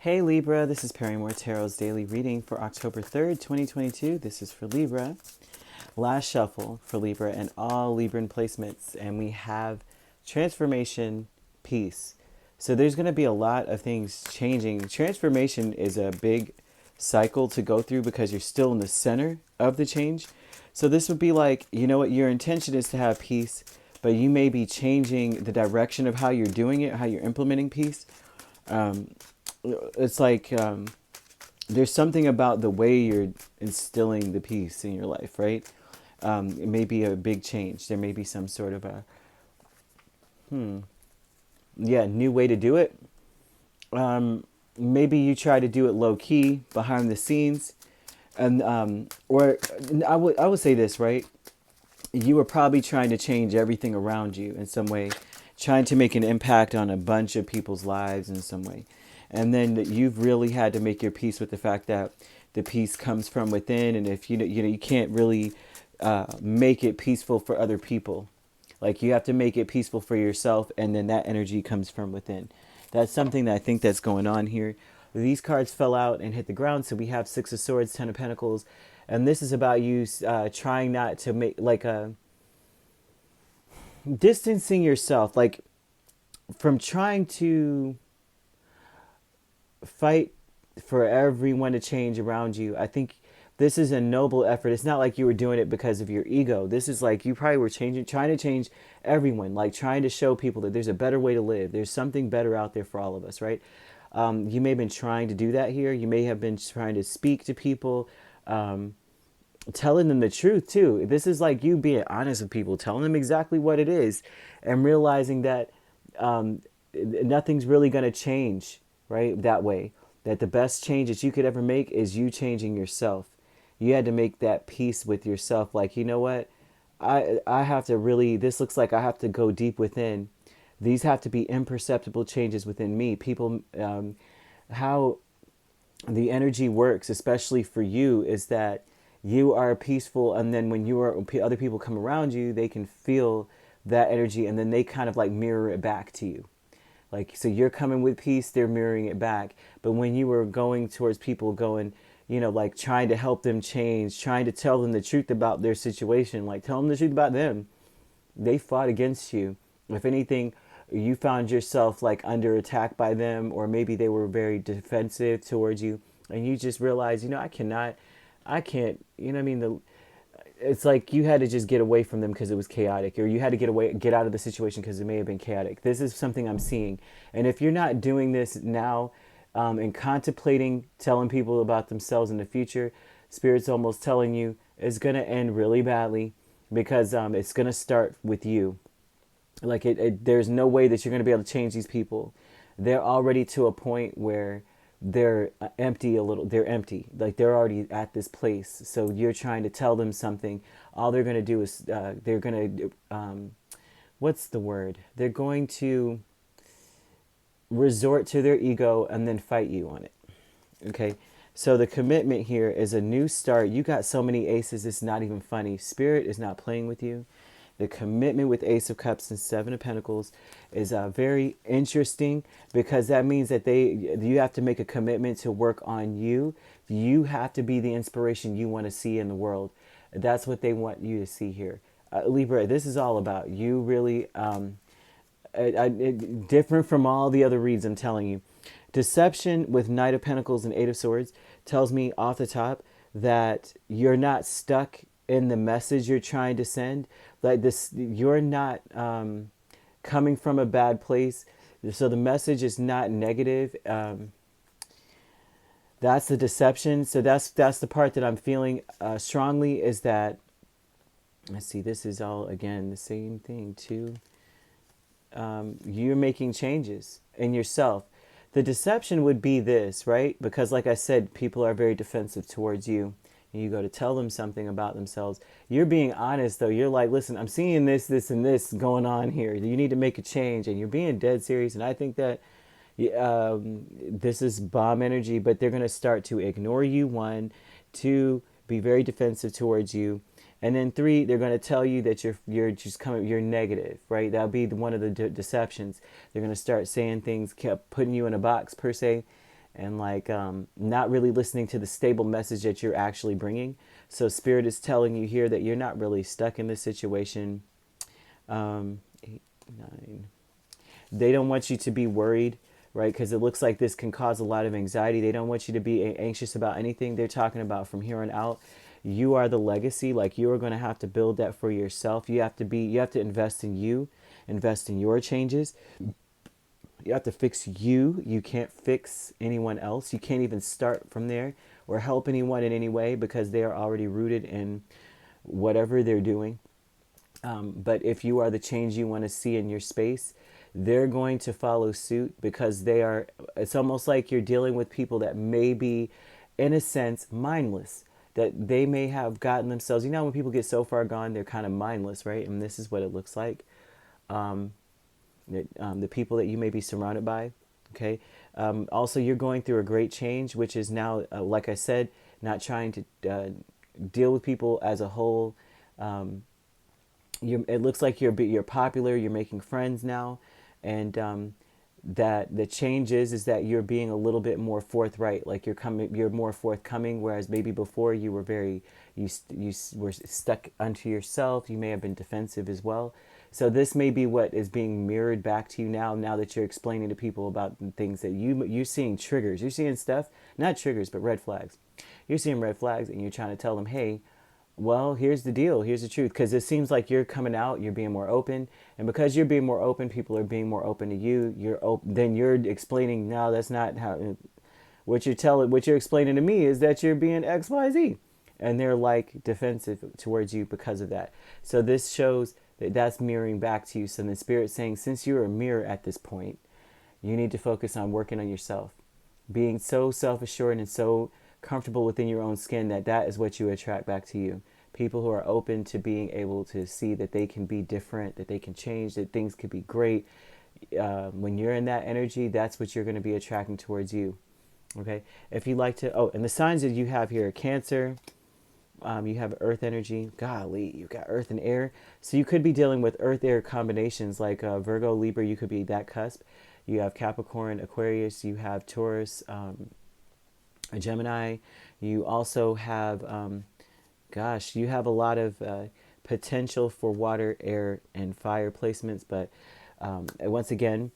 Hey Libra, this is Perrymore Tarot's daily reading for October 3rd, 2022. This is for Libra. Last shuffle for Libra and all Libran placements. And we have transformation, peace. So there's going to be a lot of things changing. Transformation is a big cycle to go through because you're still in the center of the change. So this would be like, you know what, your intention is to have peace, but you may be changing the direction of how you're doing it, how you're implementing peace. It's like there's something about the way you're instilling the peace in your life, right? It may be a big change. There may be some sort of a new way to do it. Maybe you try to do it low key behind the scenes, and or I would say this, right? You were probably trying to change everything around you in some way, trying to make an impact on a bunch of people's lives in some way. And then you've really had to make your peace with the fact that the peace comes from within. And if you can't really make it peaceful for other people. Like you have to make it peaceful for yourself, and then that energy comes from within. That's something that I think that's going on here. These cards fell out and hit the ground, so we have Six of Swords, Ten of Pentacles, and this is about you trying not to make like a distancing yourself, like from trying to fight for everyone to change around you. I think this is a noble effort. It's not like you were doing it because of your ego. This is like you probably were trying to change everyone, like trying to show people that there's a better way to live. There's something better out there for all of us, right? You may have been trying to do that here. You may have been trying to speak to people, telling them the truth too. This is like you being honest with people, telling them exactly what it is, and realizing that nothing's really going to change, right? That way, that the best change that you could ever make is you changing yourself. You had to make that peace with yourself. Like, you know what? I have to really, this looks like I have to go deep within. These have to be imperceptible changes within me. People, how the energy works, especially for you, is that you are peaceful, and then when other people come around you, they can feel that energy, and then they kind of like mirror it back to you. Like, so you're coming with peace, they're mirroring it back. But when you were going towards people, going, like trying to help them change, trying to tell them the truth about their situation, like tell them the truth about them, they fought against you. If anything, you found yourself like under attack by them, or maybe they were very defensive towards you, and you just realized, I can't, it's like you had to just get away from them because it was chaotic, or you had to get out of the situation because it may have been chaotic. This is something I'm seeing. And if you're not doing this now, and contemplating telling people about themselves in the future, Spirit's almost telling you it's going to end really badly, because it's going to start with you. Like there's no way that you're going to be able to change these people. They're already to a point where they're empty a little. They're empty. Like they're already at this place. So you're trying to tell them something. All they're going to do is they're going to, what's the word? They're going to resort to their ego and then fight you on it. Okay. So the commitment here is a new start. You got so many aces, it's not even funny. Spirit is not playing with you. The commitment with Ace of Cups and Seven of Pentacles is very interesting, because that means that you have to make a commitment to work on you. You have to be the inspiration you want to see in the world. That's what they want you to see here. Libra, this is all about you really, different from all the other reads I'm telling you. Deception with Knight of Pentacles and Eight of Swords tells me off the top that you're not stuck in the message you're trying to send. Like this, you're not coming from a bad place. So the message is not negative. That's the deception. So that's the part that I'm feeling strongly, is that, let's see, this is all, again, the same thing too. You're making changes in yourself. The deception would be this, right? Because like I said, people are very defensive towards you. And you go to tell them something about themselves. You're being honest, though. You're like, listen, I'm seeing this, this, and this going on here. You need to make a change. And you're being dead serious. And I think that this is bomb energy, but they're going to start to ignore you, one, two, be very defensive towards you. And then three, they're going to tell you that you're just coming, you're negative, right? That'll be one of the deceptions. They're going to start saying things, kept putting you in a box per se, and like not really listening to the stable message that you're actually bringing. So Spirit is telling you here that you're not really stuck in this situation. 8, 9. They don't want you to be worried, right? Because it looks like this can cause a lot of anxiety. They don't want you to be anxious about anything. They're talking about from here on out, you are the legacy. Like, you are going to have to build that for yourself. You have to invest in you, invest in your changes. You have to fix you. You can't fix anyone else. You can't even start from there or help anyone in any way because they are already rooted in whatever they're doing. But if you are the change you want to see in your space, they're going to follow suit because they are, it's almost like you're dealing with people that may be, in a sense, mindless. That they may have gotten themselves, when people get so far gone, they're kind of mindless, right? And this is what it looks like. The people that you may be surrounded by, okay? Also, you're going through a great change, which is now, like I said, not trying to deal with people as a whole. It looks like you're popular, you're making friends now, and that the change is that you're being a little bit more forthright, like you're more forthcoming, whereas maybe before you were you were stuck unto yourself. You may have been defensive as well. So this may be what is being mirrored back to you now that you're explaining to people about things that you're seeing triggers. You're seeing stuff, not triggers, but red flags. You're seeing red flags and you're trying to tell them, hey, well, here's the deal. Here's the truth. Because it seems like you're coming out, you're being more open. And because you're being more open, people are being more open to you. Then you're explaining, no, that's not how, what you're explaining to me is that you're being XYZ. And they're like defensive towards you because of that. So this shows that that's mirroring back to you. So the Spirit's saying, since you're a mirror at this point, you need to focus on working on yourself. Being so self-assured and so comfortable within your own skin that is what you attract back to you. People who are open to being able to see that they can be different, that they can change, that things could be great. When you're in that energy, that's what you're going to be attracting towards you. Okay? If you like to, and the signs that you have here are Cancer, you have earth energy. Golly, you've got earth and air. So you could be dealing with earth-air combinations like Virgo, Libra. You could be that cusp. You have Capricorn, Aquarius. You have Taurus, a Gemini. You also have, you have a lot of potential for water, air, and fire placements. But once again,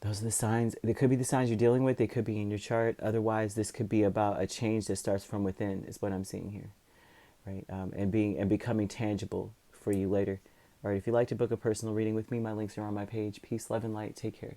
those are the signs. They could be the signs you're dealing with. They could be in your chart. Otherwise, this could be about a change that starts from within, is what I'm seeing here. Right? And becoming tangible for you later. All right, if you'd like to book a personal reading with me, my links are on my page. Peace, love, and light. Take care.